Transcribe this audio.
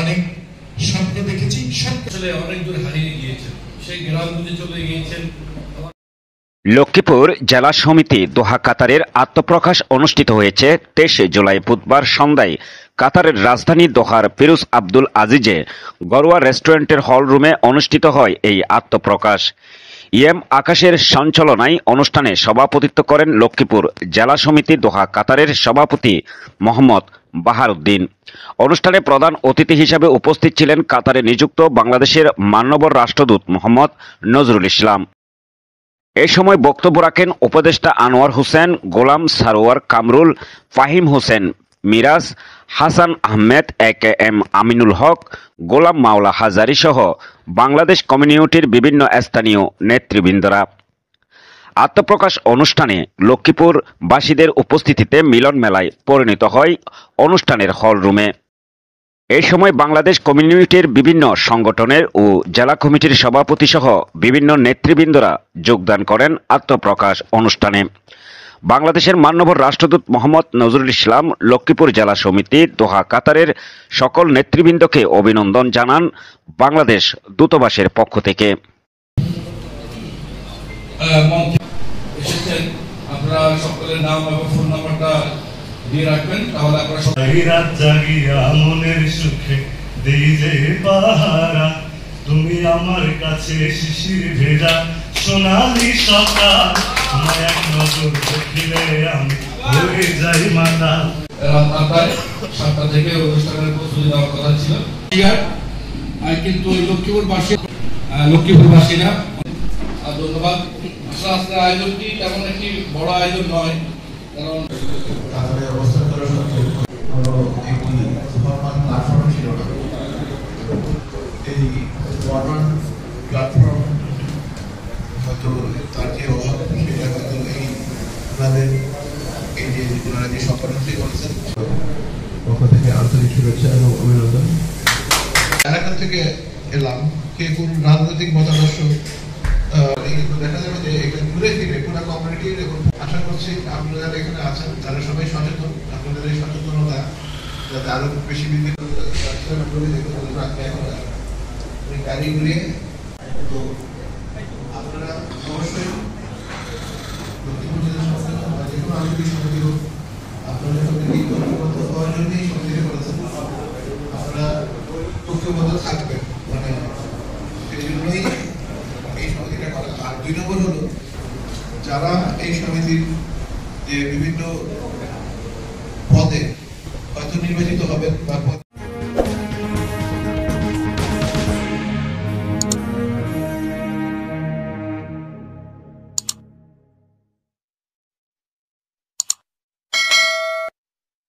অনেক স্বপ্ন দেখেছি, আসলে অনেক দূর হারিয়ে গিয়েছেন, সেই গ্রামগুলি চলে গিয়েছেন। লক্ষ্মীপুর জেলা সমিতি দোহা কাতারের আত্মপ্রকাশ অনুষ্ঠিত হয়েছে 23 জুলাই বুধবার সন্ধ্যায় কাতারের রাজধানী দোহার ফিরোজ আব্দুল আজিজে গড়ুয়া রেস্টুরেন্টের হল রুমে অনুষ্ঠিত হয় এই আত্মপ্রকাশ। ইএম আকাশের সঞ্চালনায় অনুষ্ঠানে সভাপতিত্ব করেন লক্ষ্মীপুর জেলা সমিতি দোহা কাতারের সভাপতি মোহাম্মদ বাহার উদ্দিন। অনুষ্ঠানে প্রধান অতিথি হিসাবে উপস্থিত ছিলেন কাতারে নিযুক্ত বাংলাদেশের মান্যবর রাষ্ট্রদূত মোহাম্মদ নজরুল ইসলাম। এ সময় বক্তব্য রাখেন উপদেষ্টা আনোয়ার হোসেন, গোলাম সারোয়ার কামরুল, ফাহিম হোসেন মিরাজ, হাসান আহমেদ, AKM আমিনুল হক, গোলাম মাওলা হাজারী সহ বাংলাদেশ কমিউনিটির বিভিন্ন স্থানীয় নেতৃবৃন্দরা। আত্মপ্রকাশ অনুষ্ঠানে লক্ষ্মীপুরবাসীদের উপস্থিতিতে মিলন মেলায় পরিণত হয় অনুষ্ঠানের হল রুমে। এই সময় বাংলাদেশ কমিউনিটির বিভিন্ন সংগঠনের ও জেলা কমিটির সভাপতি সহ বিভিন্ন নেতৃবৃন্দরা যোগদান করেন আত্মপ্রকাশ অনুষ্ঠানে। বাংলাদেশের মান্যবর রাষ্ট্রদূত মোহাম্মদ নজরুল ইসলাম লক্ষ্মীপুর জেলা সমিতি দোহা কাতারের সকল নেতৃবৃন্দকে অভিনন্দন জানান বাংলাদেশ দূতাবাসের পক্ষ থেকে। আপনারা সকলের নাম এবং ফোন নাম্বারটা দিয়ে রাখবেন, তাহলে আপনারা রাত জাগিয়া মনের সুখে দেই যে পাহারা, তুমি আমার কাছে শিশির ভেজা সোনালি সকাল, তোমার এক নজর দেখিলে আমি হয়ে যাই মাতা। রাত 7টা থেকে অনুষ্ঠানের প্রস্তুতি নেওয়ার কথা ছিল, কিন্তু লক্ষ্মীপুরবাসীরা ধন্যবাদ। আজকের আয়োজনটি তেমন একটি বড় আয়োজন নয়, কারণ অবস্থান করা সত্ত্বেও একটি ফরমাল প্ল্যাটফর্ম ছিল না। এই ফরমাল প্ল্যাটফর্ম হয়তো তার যে অভাব, সেটা হয়তো এই ওনাদের এই যে ওনারা যে সম্পাদনটি করেছেন পক্ষ থেকে আন্তরিক শুভেচ্ছা এবং অভিনন্দন। এলাকা থেকে এলাম, কে কোন রাজনৈতিক মতাদর্শ দেখা যাবে যে এখানে ঘুরে ফিরে পুরো কমিউনিটি আশা করছি আপনারা যারা এখানে আছেন তারা সবাই সচেতন। আপনাদের এই সচেতনতা যাতে আরো বেশি বৃদ্ধি গাড়ি ঘুরিয়ে, তো আপনারা অবশ্যই লক্ষ্মীপুর জেলা সমিতি বা যে কোনো আঞ্চলিক সমিতি হোক, আপনারা সমিতি ঐক্যবদ্ধ হওয়ার জন্যই সমিতি করেছেন, আপনারা ঐক্যবদ্ধ থাকবেন, মানে সেই জন্যই এই সমিতিটা করা। আর 2 নম্বর হলো, যারা এই সমিতির যে বিভিন্ন পদে হয়তো নির্বাচিত হবেন বা